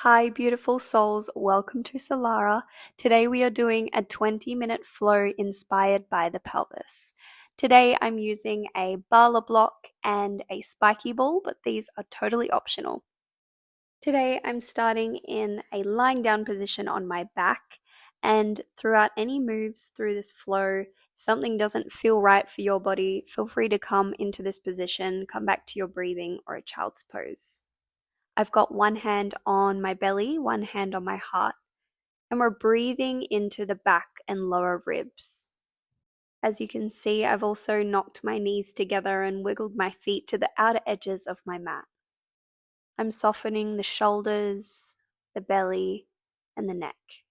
Hi, beautiful souls. Welcome to Solara. Today we are doing a 20-minute flow inspired by the pelvis. Today I'm using a Bala block and a spiky ball, but these are totally optional. Today I'm starting in a lying down position on my back, and throughout any moves through this flow, if something doesn't feel right for your body, feel free to come into this position, come back to your breathing or a child's pose. I've got one hand on my belly, one hand on my heart, and we're breathing into the back and lower ribs. As you can see, I've also knocked my knees together and wiggled my feet to the outer edges of my mat. I'm softening the shoulders, the belly, and the neck,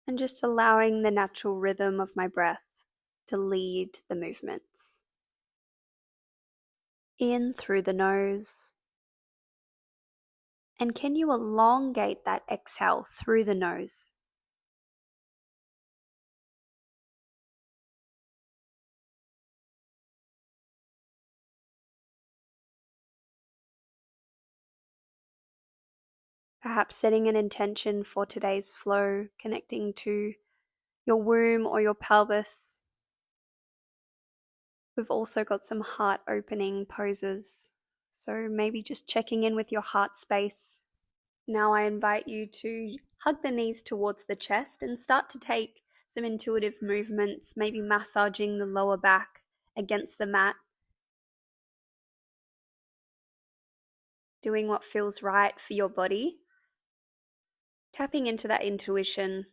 and just allowing the natural rhythm of my breath to lead the movements. In through the nose. And can you elongate that exhale through the nose? Perhaps setting an intention for today's flow, connecting to your womb or your pelvis. We've also got some heart opening poses, so maybe just checking in with your heart space. Now I invite you to hug the knees towards the chest and start to take some intuitive movements, maybe massaging the lower back against the mat, doing what feels right for your body, tapping into that intuition,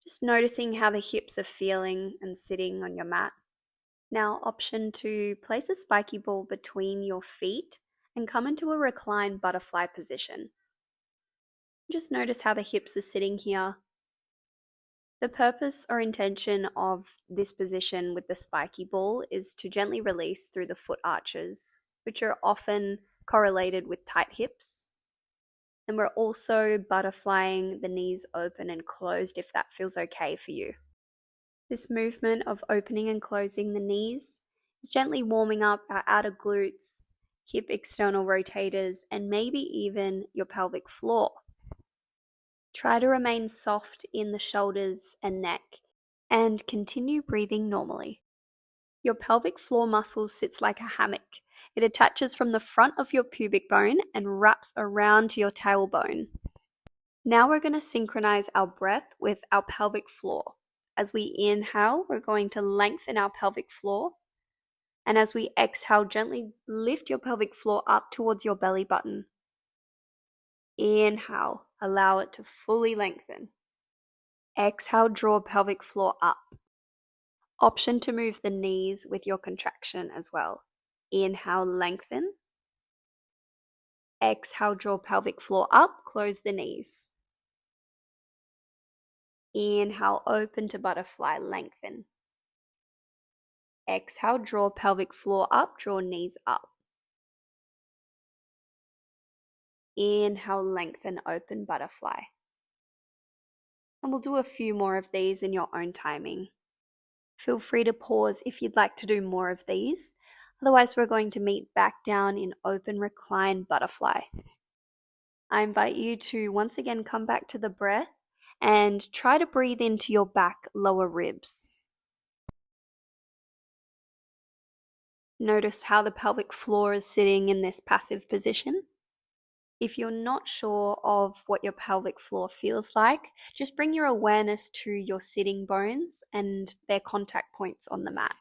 just noticing how the hips are feeling and sitting on your mat. Now, option 2, place a spiky ball between your feet and come into a reclined butterfly position. Just notice how the hips are sitting here. The purpose or intention of this position with the spiky ball is to gently release through the foot arches, which are often correlated with tight hips. And we're also butterflying the knees open and closed if that feels okay for you. This movement of opening and closing the knees is gently warming up our outer glutes, hip external rotators, and maybe even your pelvic floor. Try to remain soft in the shoulders and neck and continue breathing normally. Your pelvic floor muscle sits like a hammock. It attaches from the front of your pubic bone and wraps around to your tailbone. Now we're going to synchronize our breath with our pelvic floor. As we inhale, we're going to lengthen our pelvic floor. And as we exhale, gently lift your pelvic floor up towards your belly button. Inhale, allow it to fully lengthen. Exhale, draw pelvic floor up. Option to move the knees with your contraction as well. Inhale, lengthen. Exhale, draw pelvic floor up, close the knees. Inhale, open to butterfly, lengthen. Exhale, draw pelvic floor up, draw knees up. Inhale, lengthen, open, butterfly. And we'll do a few more of these in your own timing. Feel free to pause if you'd like to do more of these. Otherwise, we're going to meet back down in open recline butterfly. I invite you to once again come back to the breath and try to breathe into your back lower ribs. Notice how the pelvic floor is sitting in this passive position. If you're not sure of what your pelvic floor feels like, just bring your awareness to your sitting bones and their contact points on the mat.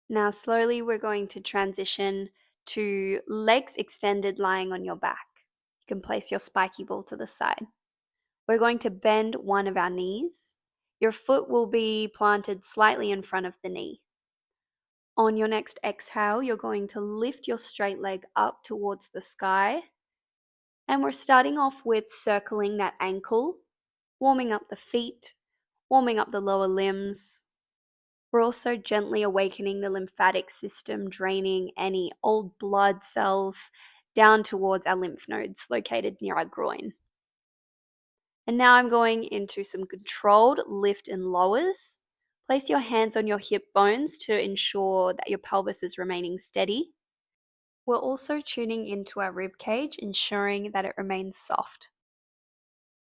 Now slowly we're going to transition to legs extended lying on your back. You can place your spiky ball to the side. We're going to bend one of our knees. Your foot will be planted slightly in front of the knee. On your next exhale, you're going to lift your straight leg up towards the sky. And we're starting off with circling that ankle, warming up the feet, warming up the lower limbs. We're also gently awakening the lymphatic system, draining any old blood cells down towards our lymph nodes located near our groin. And now I'm going into some controlled lift and lowers. Place your hands on your hip bones to ensure that your pelvis is remaining steady. We're also tuning into our rib cage, ensuring that it remains soft.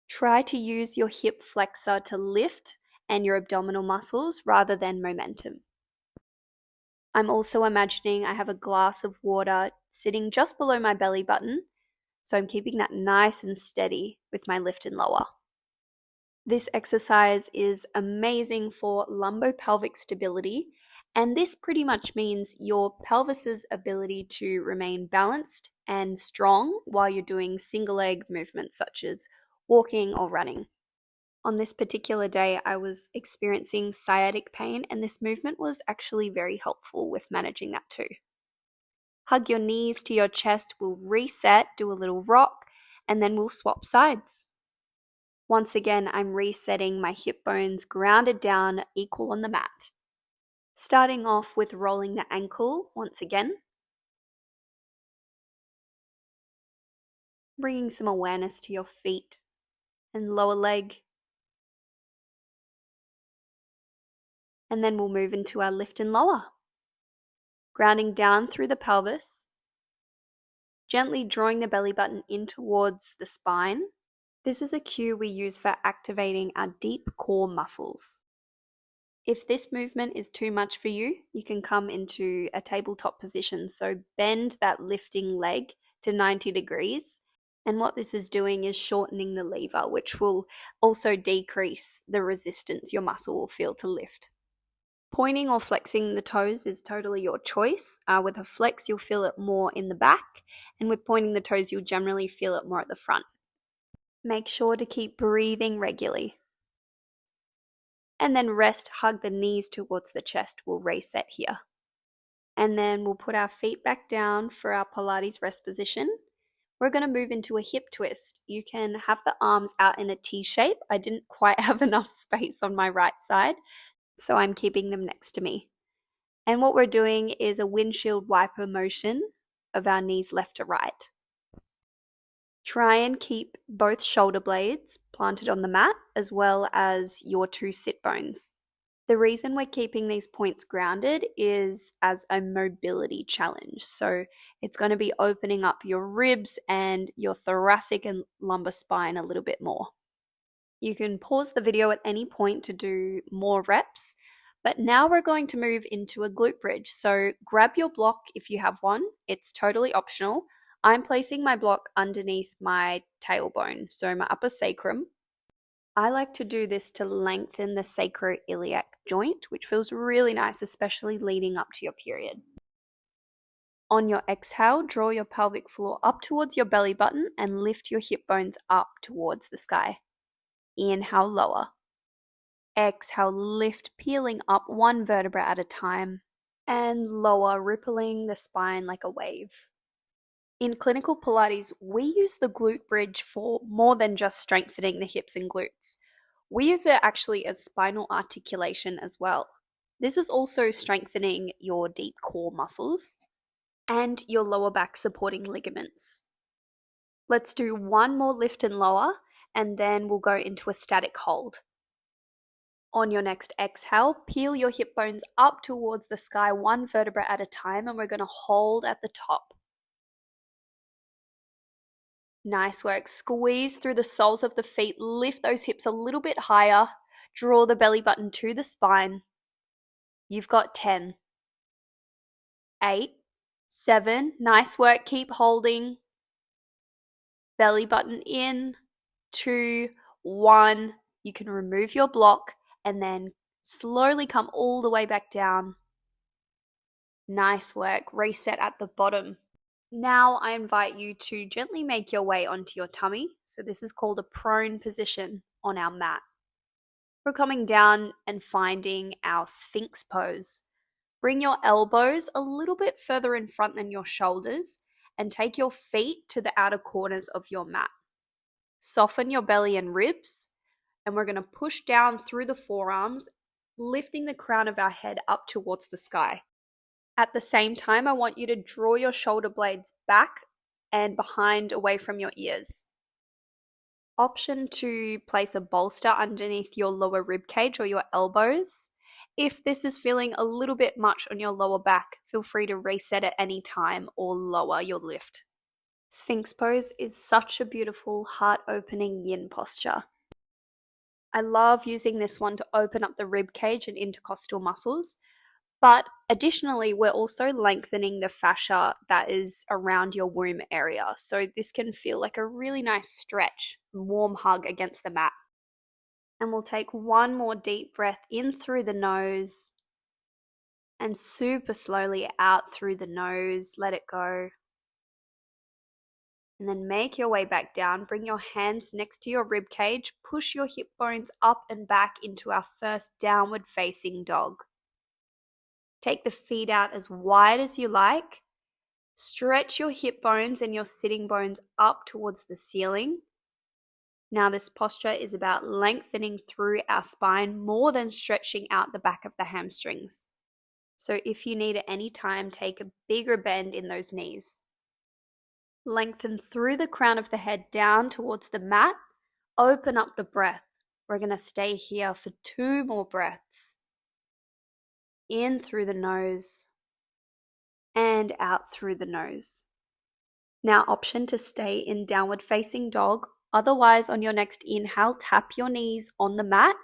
Try to use your hip flexor to lift and your abdominal muscles rather than momentum. I'm also imagining I have a glass of water sitting just below my belly button, so I'm keeping that nice and steady with my lift and lower. This exercise is amazing for lumbopelvic stability, and this pretty much means your pelvis's ability to remain balanced and strong while you're doing single leg movements such as walking or running. On this particular day, I was experiencing sciatic pain, and this movement was actually very helpful with managing that too. Hug your knees to your chest, we'll reset, do a little rock, and then we'll swap sides. Once again, I'm resetting my hip bones grounded down, equal on the mat. Starting off with rolling the ankle once again. Bringing some awareness to your feet and lower leg. And then we'll move into our lift and lower. Grounding down through the pelvis. Gently drawing the belly button in towards the spine. This is a cue we use for activating our deep core muscles. If this movement is too much for you, you can come into a tabletop position. So bend that lifting leg to 90 degrees. And what this is doing is shortening the lever, which will also decrease the resistance your muscle will feel to lift. Pointing or flexing the toes is totally your choice. With a flex, you'll feel it more in the back. And with pointing the toes, you'll generally feel it more at the front. Make sure to keep breathing regularly. And then rest, hug the knees towards the chest. We'll reset here. And then we'll put our feet back down for our Pilates rest position. We're going to move into a hip twist. You can have the arms out in a T shape. I didn't quite have enough space on my right side, so I'm keeping them next to me. And what we're doing is a windshield wiper motion of our knees left to right. Try and keep both shoulder blades planted on the mat as well as your two sit bones. The reason we're keeping these points grounded is as a mobility challenge. So it's going to be opening up your ribs and your thoracic and lumbar spine a little bit more. You can pause the video at any point to do more reps, but now we're going to move into a glute bridge. So grab your block if you have one. It's totally optional. I'm placing my block underneath my tailbone, so my upper sacrum. I like to do this to lengthen the sacroiliac joint, which feels really nice, especially leading up to your period. On your exhale, draw your pelvic floor up towards your belly button and lift your hip bones up towards the sky. Inhale, lower. Exhale, lift, peeling up one vertebra at a time. And lower, rippling the spine like a wave. In clinical Pilates, we use the glute bridge for more than just strengthening the hips and glutes. We use it actually as spinal articulation as well. This is also strengthening your deep core muscles and your lower back supporting ligaments. Let's do one more lift and lower, and then we'll go into a static hold. On your next exhale, peel your hip bones up towards the sky one vertebra at a time, and we're going to hold at the top. Nice work. Squeeze through the soles of the feet. Lift those hips a little bit higher. Draw the belly button to the spine. You've got 10, 8, 7. Nice work. Keep holding. Belly button in. 2, 1. You can remove your block and then slowly come all the way back down. Nice work. Reset at the bottom. Now I invite you to gently make your way onto your tummy. So this is called a prone position on our mat. We're coming down and finding our Sphinx pose. Bring your elbows a little bit further in front than your shoulders and take your feet to the outer corners of your mat. Soften your belly and ribs, and we're going to push down through the forearms, lifting the crown of our head up towards the sky. At the same time, I want you to draw your shoulder blades back and behind away from your ears. Option to place a bolster underneath your lower rib cage or your elbows. If this is feeling a little bit much on your lower back, feel free to reset at any time or lower your lift. Sphinx pose is such a beautiful, heart-opening yin posture. I love using this one to open up the rib cage and intercostal muscles, but additionally, we're also lengthening the fascia that is around your womb area, so this can feel like a really nice stretch, warm hug against the mat. And we'll take one more deep breath in through the nose and super slowly out through the nose. Let it go. And then make your way back down. Bring your hands next to your rib cage. Push your hip bones up and back into our first downward facing dog. Take the feet out as wide as you like. Stretch your hip bones and your sitting bones up towards the ceiling. Now this posture is about lengthening through our spine more than stretching out the back of the hamstrings. So if you need at any time, take a bigger bend in those knees. Lengthen through the crown of the head down towards the mat. Open up the breath. We're going to stay here for 2 more breaths. In through the nose and out through the nose. Now option to stay in downward facing dog. Otherwise, on your next inhale, tap your knees on the mat.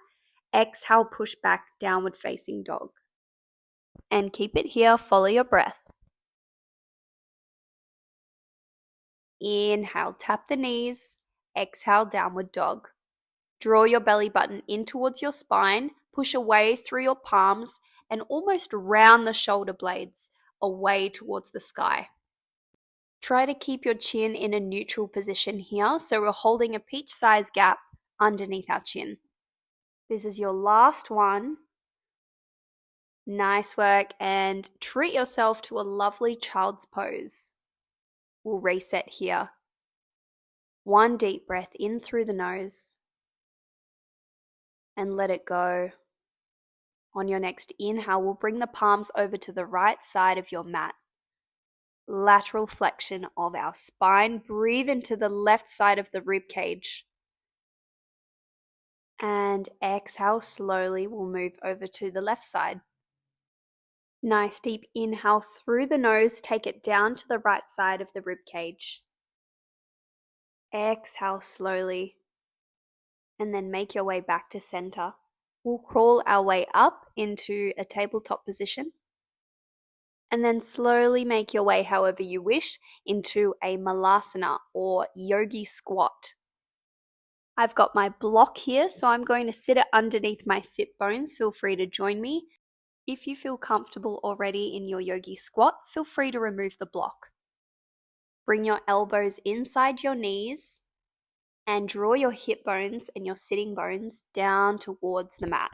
Exhale, push back, downward facing dog. And keep it here, follow your breath. Inhale, tap the knees. Exhale, downward dog. Draw your belly button in towards your spine, push away through your palms, and almost round the shoulder blades away towards the sky. Try to keep your chin in a neutral position here, so we're holding a peach-sized gap underneath our chin. This is your last one. Nice work, and treat yourself to a lovely child's pose. We'll reset here. 1 deep breath in through the nose and let it go. On your next inhale, we'll bring the palms over to the right side of your mat. Lateral flexion of our spine. Breathe into the left side of the rib cage. And exhale slowly, we'll move over to the left side. Nice deep inhale through the nose, take it down to the right side of the rib cage. Exhale slowly, and then make your way back to center. We'll crawl our way up into a tabletop position, and then slowly make your way however you wish into a malasana or yogi squat. I've got my block here, so I'm going to sit it underneath my sit bones. Feel free to join me. If you feel comfortable already in your yogi squat, feel free to remove the block. Bring your elbows inside your knees and draw your hip bones and your sitting bones down towards the mat.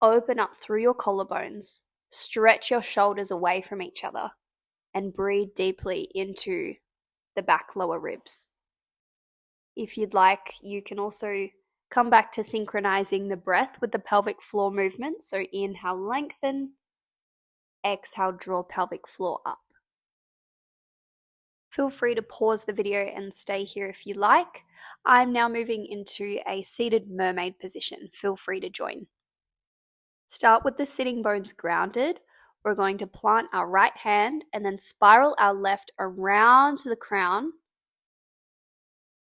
Open up through your collarbones. Stretch your shoulders away from each other and breathe deeply into the back lower ribs. If you'd like, you can also come back to synchronizing the breath with the pelvic floor movement. So inhale, lengthen. Exhale, draw pelvic floor up. Feel free to pause the video and stay here if you like. I'm now moving into a seated mermaid position. Feel free to join. Start with the sitting bones grounded. We're going to plant our right hand and then spiral our left around to the crown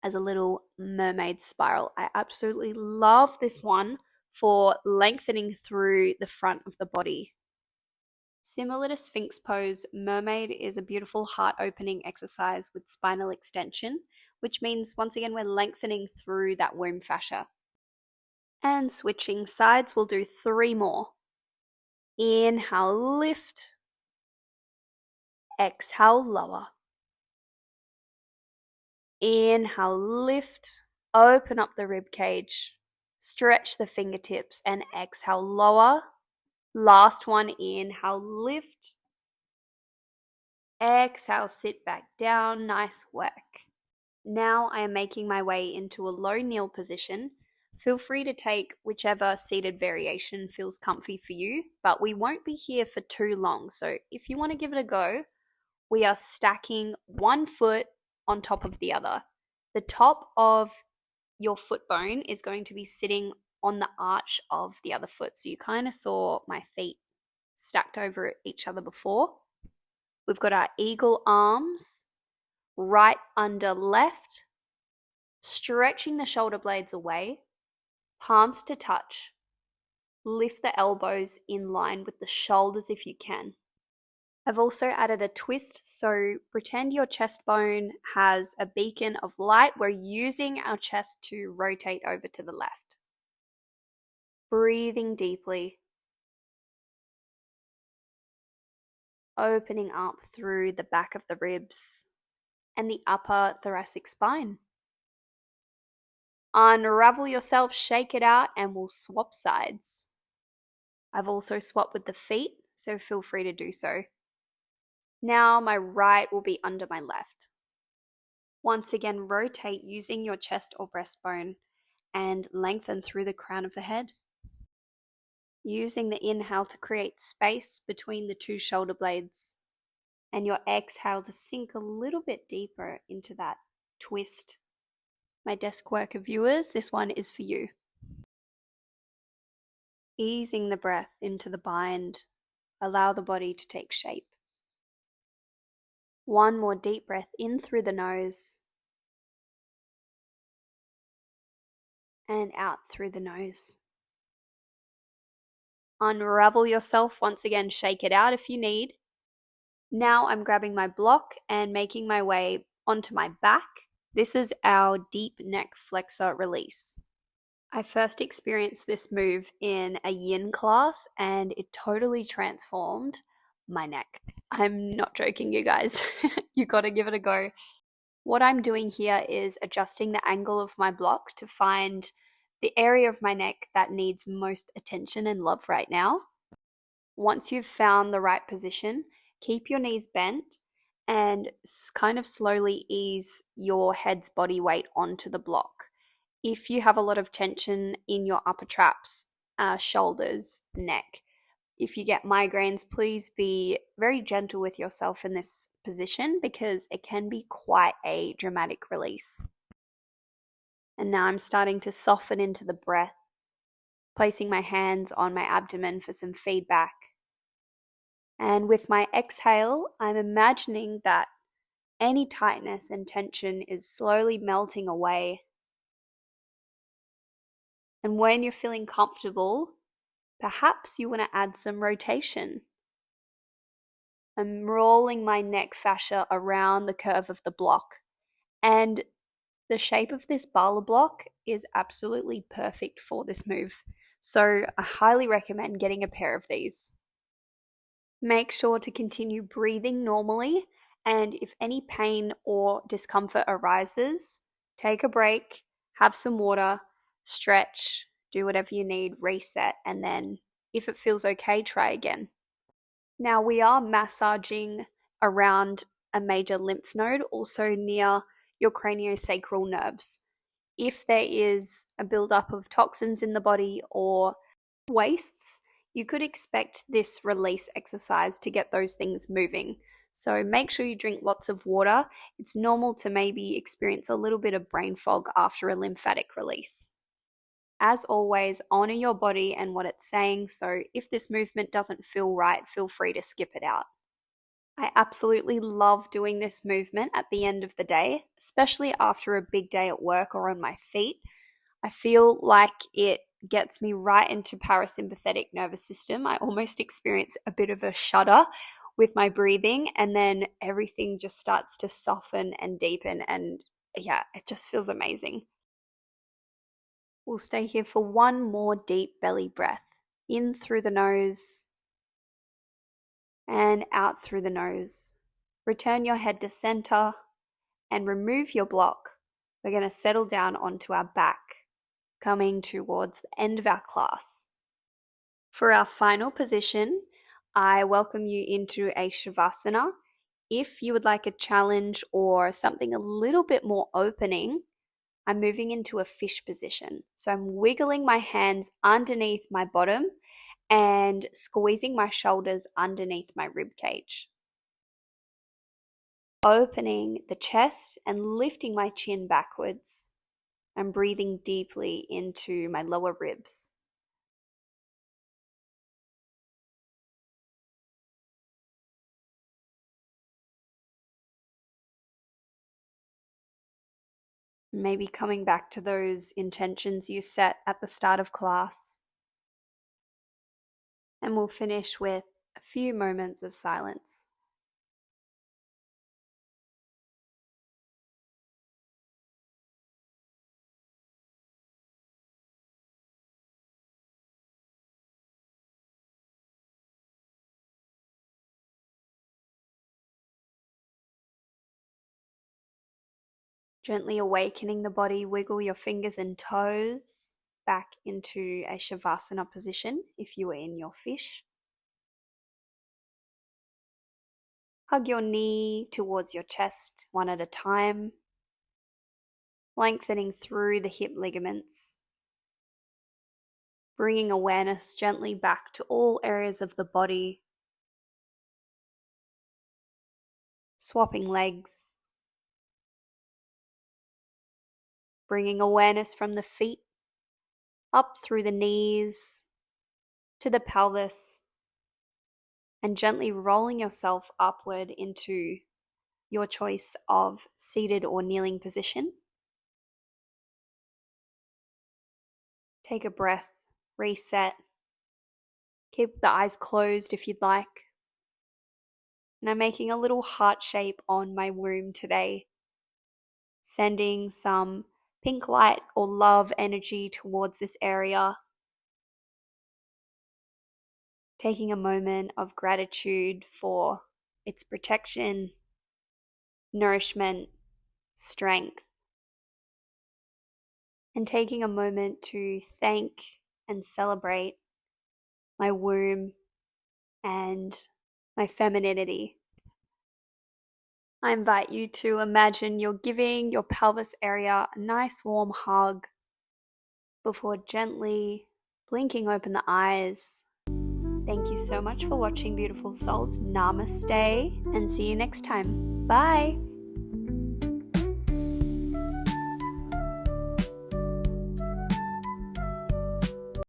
as a little mermaid spiral. I absolutely love this one for lengthening through the front of the body. Similar to Sphinx pose, mermaid is a beautiful heart-opening exercise with spinal extension, which means once again we're lengthening through that womb fascia. And switching sides, we'll do 3 more. Inhale, lift. Exhale, lower. Inhale, lift. Open up the rib cage. Stretch the fingertips and exhale, lower. Last one, inhale, lift. Exhale, sit back down. Nice work. Now I am making my way into a low kneel position. Feel free to take whichever seated variation feels comfy for you, but we won't be here for too long. So if you want to give it a go, we are stacking one foot on top of the other. The top of your foot bone is going to be sitting on the arch of the other foot. So you kind of saw my feet stacked over each other before. We've got our eagle arms, right under left, stretching the shoulder blades away, palms to touch. Lift the elbows in line with the shoulders if you can. I've also added a twist, so pretend your chest bone has a beacon of light. We're using our chest to rotate over to the left. Breathing deeply. Opening up through the back of the ribs and the upper thoracic spine. Unravel yourself, shake it out, and we'll swap sides. I've also swapped with the feet, so feel free to do so. Now my right will be under my left. Once again, rotate using your chest or breastbone and lengthen through the crown of the head. Using the inhale to create space between the two shoulder blades and your exhale to sink a little bit deeper into that twist. My desk worker viewers, this one is for you. Easing the breath into the bind, allow the body to take shape. One more deep breath in through the nose and out through the nose. Unravel yourself, once again, shake it out if you need. Now I'm grabbing my block and making my way onto my back. This is our deep neck flexor release. I first experienced this move in a yin class and it totally transformed my neck. I'm not joking, you guys. You gotta give it a go. What I'm doing here is adjusting the angle of my block to find the area of my neck that needs most attention and love right now. Once you've found the right position, keep your knees bent and kind of slowly ease your head's body weight onto the block. If you have a lot of tension in your upper traps, shoulders, neck, if you get migraines, please be very gentle with yourself in this position because it can be quite a dramatic release. And now I'm starting to soften into the breath, placing my hands on my abdomen for some feedback. And with my exhale, I'm imagining that any tightness and tension is slowly melting away. And when you're feeling comfortable, perhaps you want to add some rotation. I'm rolling my neck fascia around the curve of the block. And the shape of this Bala block is absolutely perfect for this move. So I highly recommend getting a pair of these. Make sure to continue breathing normally. And if any pain or discomfort arises, take a break, have some water, stretch, do whatever you need, reset, and then if it feels okay, try again. Now we are massaging around a major lymph node, also near your craniosacral nerves. If there is a buildup of toxins in the body or wastes, you could expect this release exercise to get those things moving. So make sure you drink lots of water. It's normal to maybe experience a little bit of brain fog after a lymphatic release. As always, honor your body and what it's saying, so if this movement doesn't feel right, feel free to skip it out. I absolutely love doing this movement at the end of the day, especially after a big day at work or on my feet. I feel like it gets me right into parasympathetic nervous system. I almost experience a bit of a shudder with my breathing, and then everything just starts to soften and deepen, and yeah, it just feels amazing. We'll stay here for one more deep belly breath. In through the nose and out through the nose. Return your head to center and remove your block. We're going to settle down onto our back, coming towards the end of our class. For our final position, I welcome you into a Shavasana. If you would like a challenge or something a little bit more opening, I'm moving into a fish position. So I'm wiggling my hands underneath my bottom and squeezing my shoulders underneath my rib cage. Opening the chest and lifting my chin backwards. I'm breathing deeply into my lower ribs. Maybe coming back to those intentions you set at the start of class. And we'll finish with a few moments of silence. Gently awakening the body, wiggle your fingers and toes back into a Shavasana position if you were in your fish. Hug your knee towards your chest one at a time, lengthening through the hip ligaments, bringing awareness gently back to all areas of the body, swapping legs, bringing awareness from the feet up through the knees to the pelvis, and gently rolling yourself upward into your choice of seated or kneeling position. Take a breath, reset. Keep the eyes closed if you'd like. And I'm making a little heart shape on my womb today, sending some pink light or love energy towards this area. Taking a moment of gratitude for its protection, nourishment, strength. And taking a moment to thank and celebrate my womb and my femininity. I invite you to imagine you're giving your pelvis area a nice warm hug before gently blinking open the eyes. Thank you so much for watching, beautiful souls. Namaste, and see you next time. Bye.